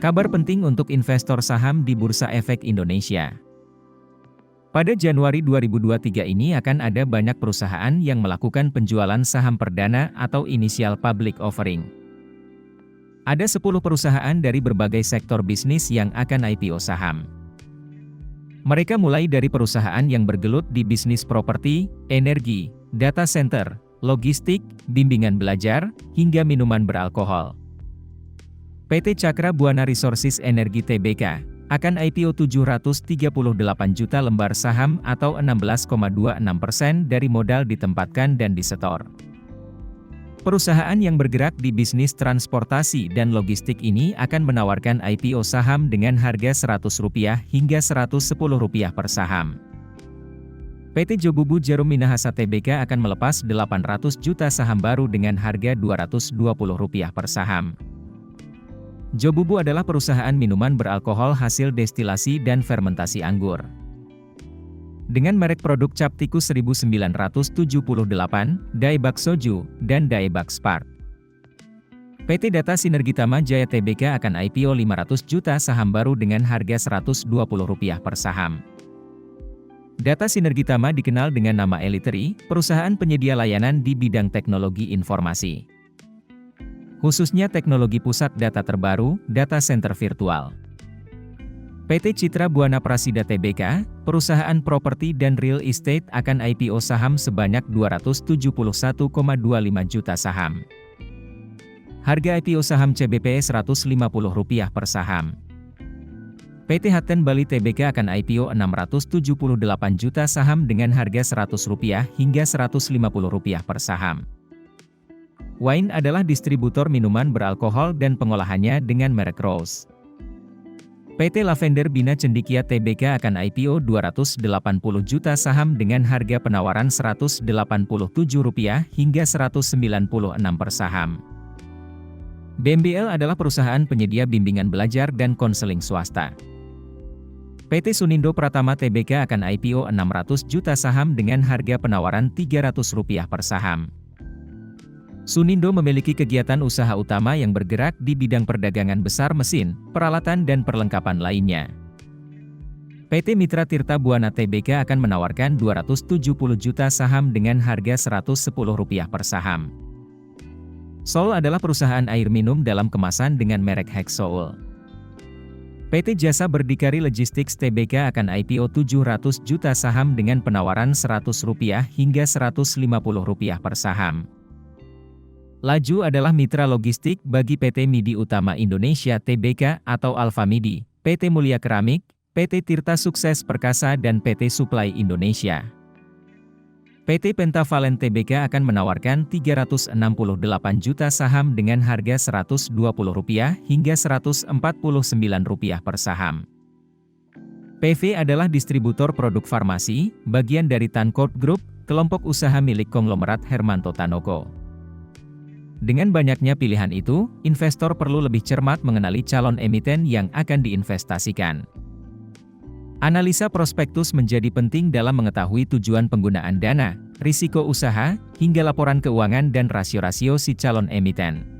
Kabar penting untuk investor saham di Bursa Efek Indonesia. Pada Januari 2023 ini akan ada banyak perusahaan yang melakukan penjualan saham perdana atau initial public offering. Ada 10 perusahaan dari berbagai sektor bisnis yang akan IPO saham. Mereka mulai dari perusahaan yang bergelut di bisnis properti, energi, data center, logistik, bimbingan belajar, hingga minuman beralkohol. PT Cakra Buana Resources Energi Tbk akan IPO 738 juta lembar saham atau 16,26% dari modal ditempatkan dan disetor. Perusahaan yang bergerak di bisnis transportasi dan logistik ini akan menawarkan IPO saham dengan harga Rp100 hingga Rp110 per saham. PT Jobubu Jarum Minahasa Tbk akan melepas 800 juta saham baru dengan harga Rp220 per saham. Jobubu adalah perusahaan minuman beralkohol hasil destilasi dan fermentasi anggur. Dengan merek produk Cap Tikus 1978, Daebak Soju, dan Daebak Spark. PT Data Sinergitama Jaya Tbk akan IPO 500 juta saham baru dengan harga Rp120 per saham. Data Sinergitama dikenal dengan nama Elitery, perusahaan penyedia layanan di bidang teknologi informasi. Khususnya teknologi pusat data terbaru, data center virtual. PT Citra Buana Prasida Tbk, perusahaan properti dan real estate akan IPO saham sebanyak 271,25 juta saham. Harga IPO saham CBP Rp150 per saham. PT Haten Bali Tbk akan IPO 678 juta saham dengan harga Rp100 hingga Rp150 per saham. Wine adalah distributor minuman beralkohol dan pengolahannya dengan merek Rose. PT Lavender Bina Cendikia Tbk akan IPO 280 juta saham dengan harga penawaran Rp187 hingga Rp196 per saham. BMBL adalah perusahaan penyedia bimbingan belajar dan konseling swasta. PT Sunindo Pratama Tbk akan IPO 600 juta saham dengan harga penawaran Rp300 per saham. Sunindo memiliki kegiatan usaha utama yang bergerak di bidang perdagangan besar mesin, peralatan dan perlengkapan lainnya. PT Mitra Tirta Buana Tbk akan menawarkan 270 juta saham dengan harga Rp110 per saham. Sol adalah perusahaan air minum dalam kemasan dengan merek Hexoul. PT Jasa Berdikari Logistics Tbk akan IPO 700 juta saham dengan penawaran Rp100 hingga Rp150 per saham. Laju adalah mitra logistik bagi PT Midi Utama Indonesia Tbk atau Alfa Midi, PT Mulia Keramik, PT Tirta Sukses Perkasa dan PT Supply Indonesia. PT Pentavalent Tbk akan menawarkan 368 juta saham dengan harga Rp120 hingga Rp149 per saham. PV adalah distributor produk farmasi, bagian dari Tancorp Group, kelompok usaha milik konglomerat Hermanto Tanoko. Dengan banyaknya pilihan itu, investor perlu lebih cermat mengenali calon emiten yang akan diinvestasikan. Analisa prospektus menjadi penting dalam mengetahui tujuan penggunaan dana, risiko usaha, hingga laporan keuangan dan rasio-rasio si calon emiten.